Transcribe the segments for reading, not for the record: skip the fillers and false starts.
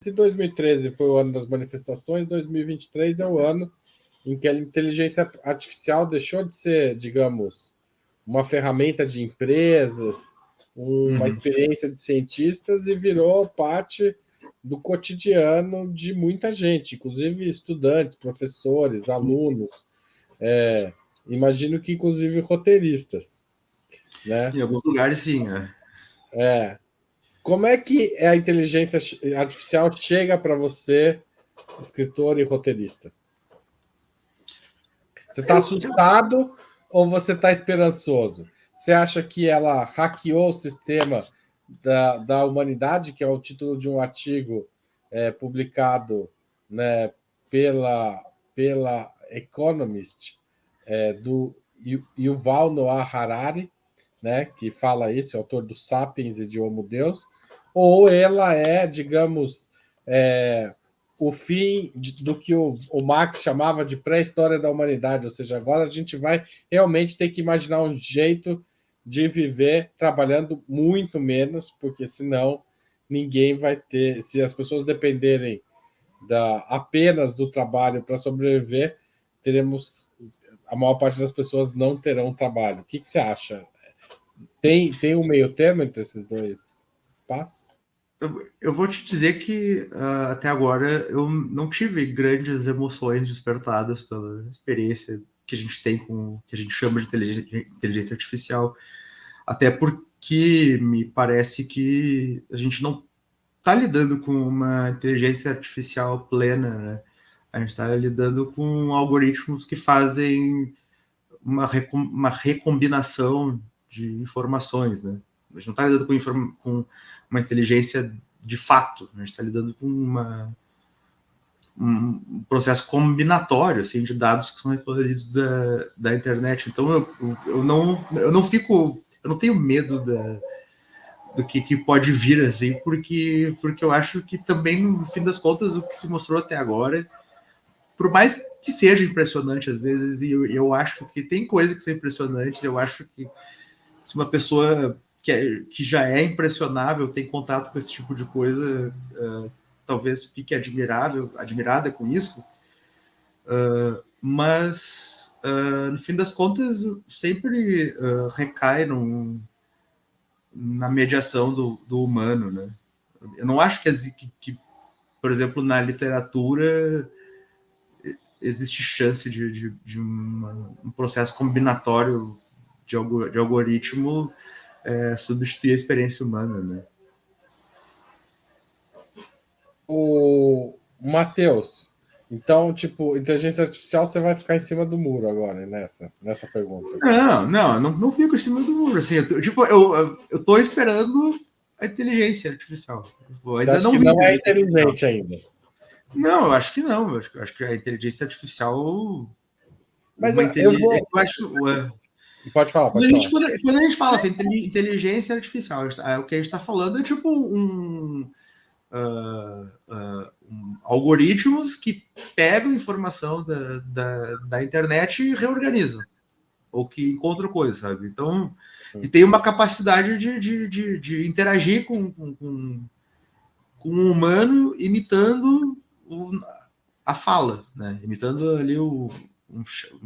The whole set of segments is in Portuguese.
se 2013 foi o ano das manifestações, 2023 é o ano em que a inteligência artificial deixou de ser, digamos, uma ferramenta de empresas, uma experiência de cientistas e virou parte do cotidiano de muita gente, inclusive estudantes, professores, alunos, imagino que inclusive roteiristas, né? Em alguns lugares, sim. Como é que a inteligência artificial chega para você, escritor e roteirista? Você está assustado ou você está esperançoso? Você acha que ela hackeou o sistema da humanidade, que é o título de um artigo publicado, né, pela Economist, do Yuval Noah Harari, né, que fala isso, é autor do Sapiens e de Homo Deus, ou ela é, digamos, o fim do que o Marx chamava de pré-história da humanidade, ou seja, agora a gente vai realmente ter que imaginar um jeito de viver trabalhando muito menos, porque senão ninguém vai ter, se as pessoas dependerem apenas do trabalho para sobreviver, a maior parte das pessoas não terão trabalho. O que você acha? Tem um meio termo entre esses dois espaços? Eu vou te dizer que até agora eu não tive grandes emoções despertadas pela experiência que a gente tem com o que a gente chama de inteligência artificial. Até porque me parece que a gente não está lidando com uma inteligência artificial plena, né? A gente está lidando com algoritmos que fazem uma recombinação de informações, né? A gente não está lidando com uma inteligência de fato, a gente está lidando com um processo combinatório, assim, de dados que são recolhidos da internet. Então eu não tenho medo do que pode vir, assim, porque eu acho que também, no fim das contas, o que se mostrou até agora, por mais que seja impressionante às vezes, e eu acho que tem coisas que são impressionantes, eu acho que se uma pessoa que já é impressionável tem contato com esse tipo de coisa, talvez fique admirada com isso, mas no fim das contas sempre recai na mediação do humano, né? Eu não acho que, por exemplo, na literatura existe chance de um processo combinatório de algoritmo substituir a experiência humana, né? O Matheus, então, tipo, inteligência artificial, você vai ficar em cima do muro agora, nessa pergunta. Não fico em cima do muro, assim, eu tô esperando a inteligência artificial. Você acha que não é inteligente ainda? Não, eu acho que não. Eu acho que a inteligência artificial... Mas eu vou... Pode falar. Quando a gente fala assim, inteligência artificial, o que a gente está falando é tipo algoritmos que pegam informação da internet e reorganizam, ou que encontram coisas, sabe? Então, e tem uma capacidade de interagir com um humano imitando a fala, né? Imitando ali um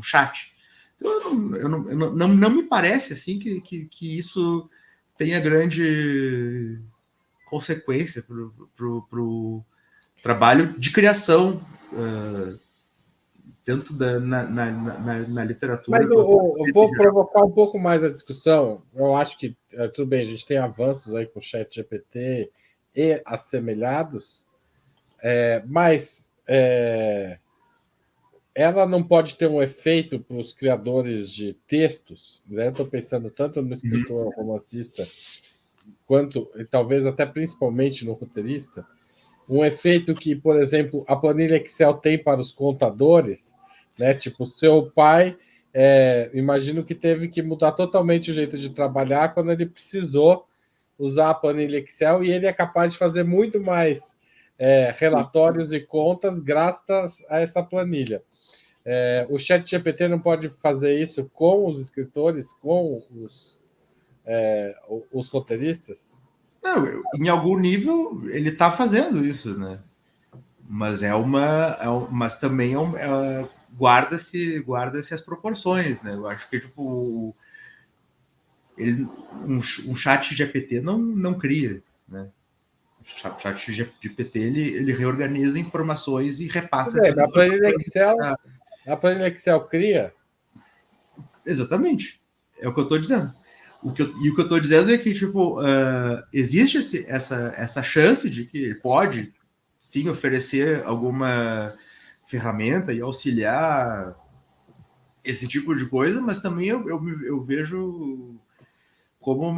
chat. Então, não me parece assim que isso tenha grande consequência para o trabalho de criação tanto na literatura. Mas eu vou provocar um pouco mais a discussão. Eu acho que, tudo bem, a gente tem avanços aí com o chat GPT e assemelhados, mas ela não pode ter um efeito para os criadores de textos, né? Estou pensando tanto no escritor romancista, quanto, e talvez até principalmente no roteirista, um efeito que, por exemplo, a planilha Excel tem para os contadores, né? Tipo, seu pai, imagino que teve que mudar totalmente o jeito de trabalhar quando ele precisou usar a planilha Excel, e ele é capaz de fazer muito mais relatórios e contas graças a essa planilha. O chat GPT não pode fazer isso com os escritores, com os roteiristas? Não, em algum nível ele está fazendo isso, né? Mas mas também guarda-se as proporções, né? Eu acho que tipo ele, um chat GPT não cria, né? O chat GPT ele reorganiza informações e repassa Tudo bem, essas na planilha informações. Excel, a planilha Excel cria. Exatamente, é o que eu estou dizendo. O que eu estou dizendo é que tipo existe essa chance de que ele pode sim oferecer alguma ferramenta e auxiliar esse tipo de coisa, mas também eu vejo como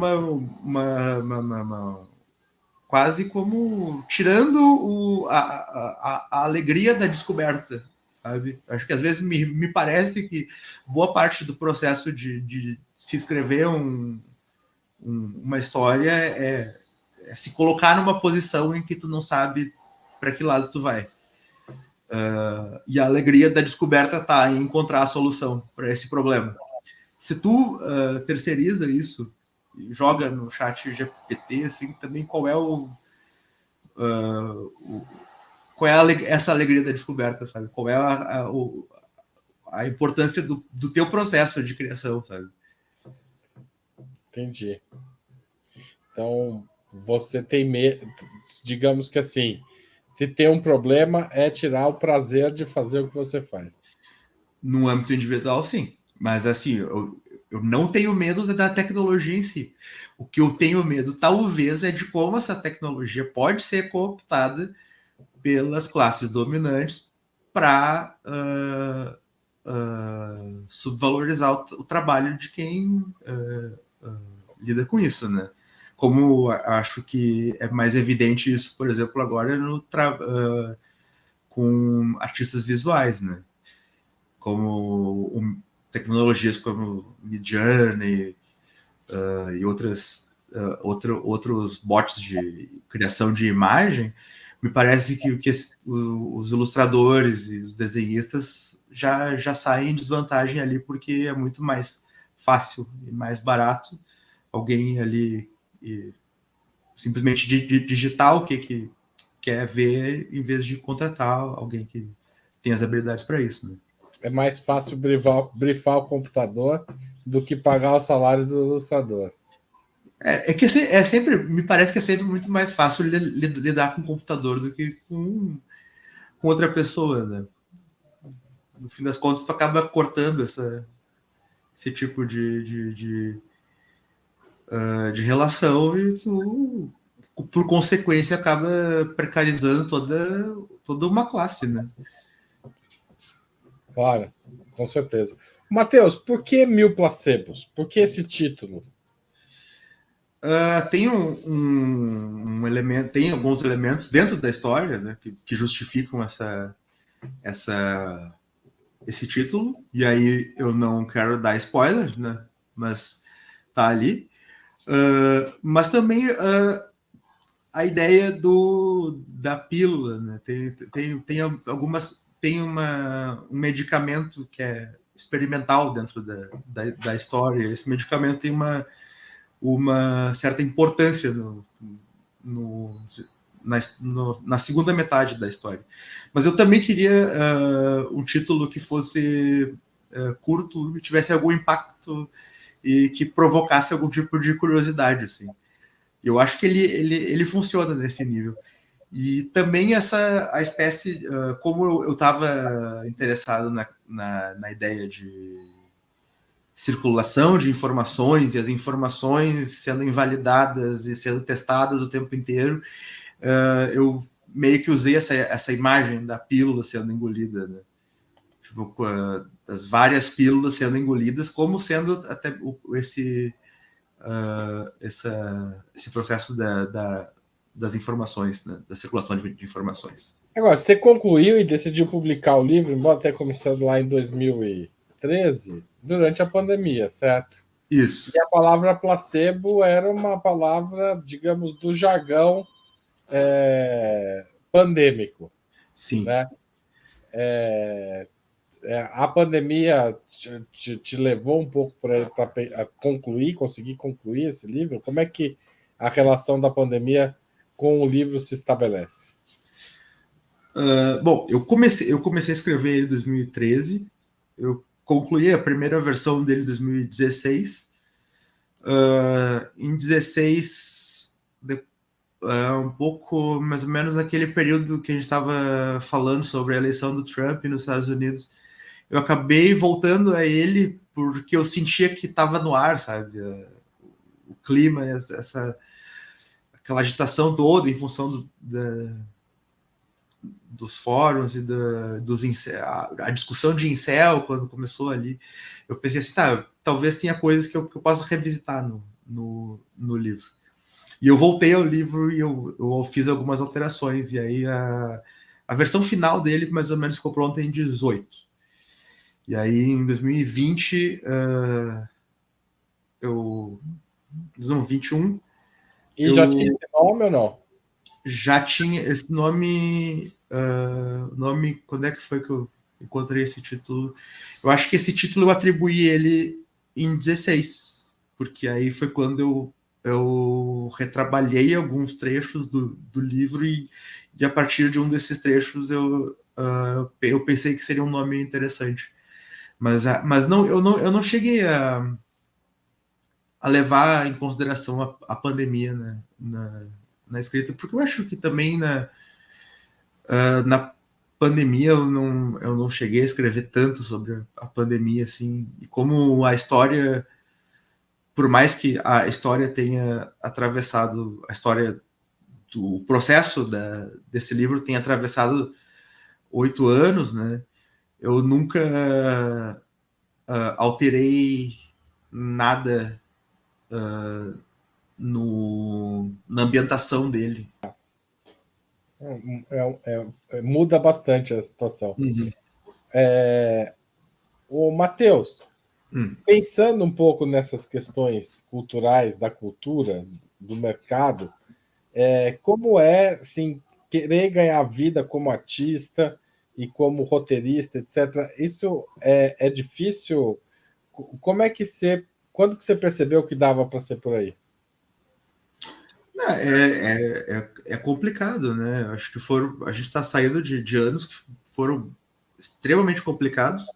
quase como tirando a alegria da descoberta, sabe? Acho que às vezes me parece que boa parte do processo de se escrever uma história é se colocar numa posição em que tu não sabe para que lado tu vai. E a alegria da descoberta está em encontrar a solução para esse problema. Se tu terceiriza isso e joga no chat GPT, assim, também qual é essa alegria da descoberta, sabe? Qual é a importância do teu processo de criação, sabe? Entendi. Então, você tem medo, digamos que assim, se tem um problema, é tirar o prazer de fazer o que você faz. No âmbito individual, sim. Mas assim, eu não tenho medo da tecnologia em si. O que eu tenho medo, talvez, é de como essa tecnologia pode ser cooptada pelas classes dominantes para subvalorizar o trabalho de quem lida com isso, né? Como acho que é mais evidente isso, por exemplo, agora com artistas visuais, né? Como tecnologias como Midjourney e outros bots de criação de imagem, me parece que os ilustradores e os desenhistas já saem em desvantagem ali, porque é muito mais fácil e mais barato alguém ali simplesmente digitar o que quer ver, em vez de contratar alguém que tem as habilidades para isso. Né? É mais fácil brifar o computador do que pagar o salário do ilustrador. Que sempre, me parece que é sempre muito mais fácil lidar com o computador do que com outra pessoa, né? No fim das contas, tu acaba cortando esse tipo de relação e tu, por consequência, acaba precarizando toda uma classe, né? Claro, com certeza. Matheus, por que 1000 placebos? Por que esse título? Tem um elemento, tem alguns elementos dentro da história, né, que justificam esse título, e aí eu não quero dar spoilers, né, mas tá ali. Mas também a ideia da pílula, né, tem algumas, tem um medicamento que é experimental dentro da história, esse medicamento tem uma certa importância no, na segunda metade da história. Mas eu também queria um título que fosse curto e tivesse algum impacto e que provocasse algum tipo de curiosidade. Assim. Eu acho que ele funciona nesse nível. E também a espécie, como eu estava interessado na ideia de circulação de informações e as informações sendo invalidadas e sendo testadas o tempo inteiro, eu meio que usei essa imagem da pílula sendo engolida, né? Tipo, das várias pílulas sendo engolidas, como sendo até esse processo das informações, né? Da circulação de informações. Agora, você concluiu e decidiu publicar o livro, embora tenha começado lá em 2013, durante a pandemia, certo? Isso. E a palavra placebo era uma palavra, digamos, do jargão pandêmico, Sim. né? A pandemia te levou um pouco para conseguir concluir esse livro? Como é que a relação da pandemia com o livro se estabelece? Bom, eu comecei a escrever ele em 2013, eu concluí a primeira versão dele em 2016. Em 16, um pouco mais ou menos naquele período que a gente estava falando sobre a eleição do Trump nos Estados Unidos, eu acabei voltando a ele porque eu sentia que estava no ar, sabe? O clima, aquela agitação toda em função dos fóruns e a discussão de incel, quando começou ali, eu pensei assim, tá, talvez tenha coisas que eu possa revisitar no livro. E eu voltei ao livro e eu fiz algumas alterações, e aí a versão final dele mais ou menos ficou pronta em 18. E aí em 2020, não, 21, E já tinha esse nome ou não? Já tinha esse nome. Quando é que foi que eu encontrei esse título? Eu acho que esse título eu atribuí ele em 16, porque aí foi quando eu retrabalhei alguns trechos do livro e a partir de um desses trechos eu pensei que seria um nome interessante. Mas não, eu não cheguei a levar em consideração a pandemia, né, na escrita, porque eu acho que também na pandemia eu não cheguei a escrever tanto sobre a pandemia, assim, e como a história, por mais que a história tenha atravessado, a história do processo desse livro tenha atravessado 8 anos, né, eu nunca alterei nada na ambientação dele. Muda bastante a situação. Uhum. O Matheus, pensando um pouco nessas questões culturais, da cultura, do mercado, como é assim, querer ganhar vida como artista e como roteirista, etc. Isso é difícil? Como é que quando que você percebeu que dava para ser por aí? É complicado, né? Acho que a gente está saindo de anos que foram extremamente complicados.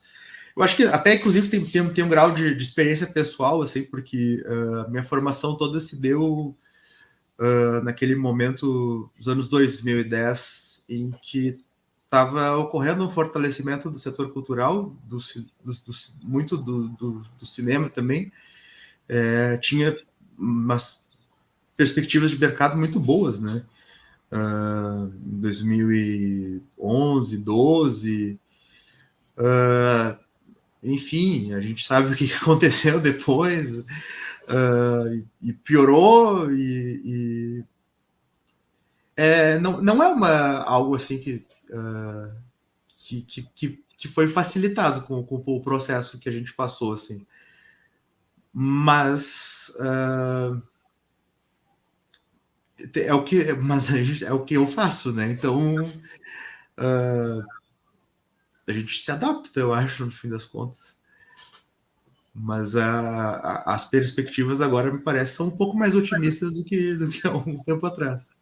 Eu acho que até, inclusive, tem um grau de experiência pessoal, assim, porque a minha formação toda se deu naquele momento, dos anos 2010, em que estava ocorrendo um fortalecimento do setor cultural, muito do cinema também. Tinha umas perspectivas de mercado muito boas, né? 2011, 12, enfim, a gente sabe o que aconteceu depois, e piorou, não é algo assim que foi facilitado com o processo que a gente passou, assim. Mas é o que eu faço, né? Então a gente se adapta, eu acho, no fim das contas. Mas as perspectivas agora me parecem são um pouco mais otimistas do que há um tempo atrás.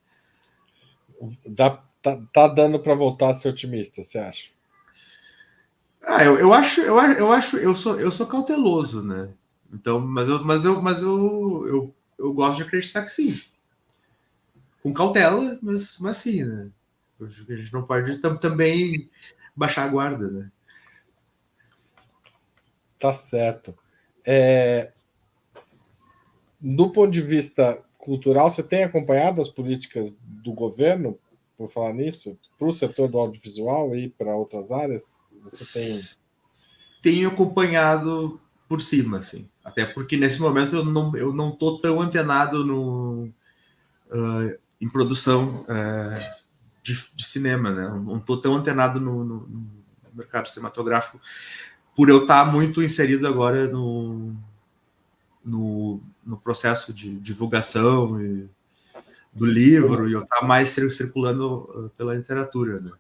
Tá dando para voltar a ser otimista, você acha? Eu sou cauteloso, né? Então, eu gosto de acreditar que sim. Com cautela, mas sim, né? A gente não pode também baixar a guarda, né? Tá certo. Do ponto de vista cultural, você tem acompanhado as políticas do governo, por falar nisso, para o setor do audiovisual e para outras áreas? Você Tenho acompanhado por cima, assim. Até porque nesse momento eu não tô tão antenado em produção de cinema, né? Não tô tão antenado no mercado cinematográfico por eu estar muito inserido agora no processo de divulgação do livro e eu estar mais circulando pela literatura, né?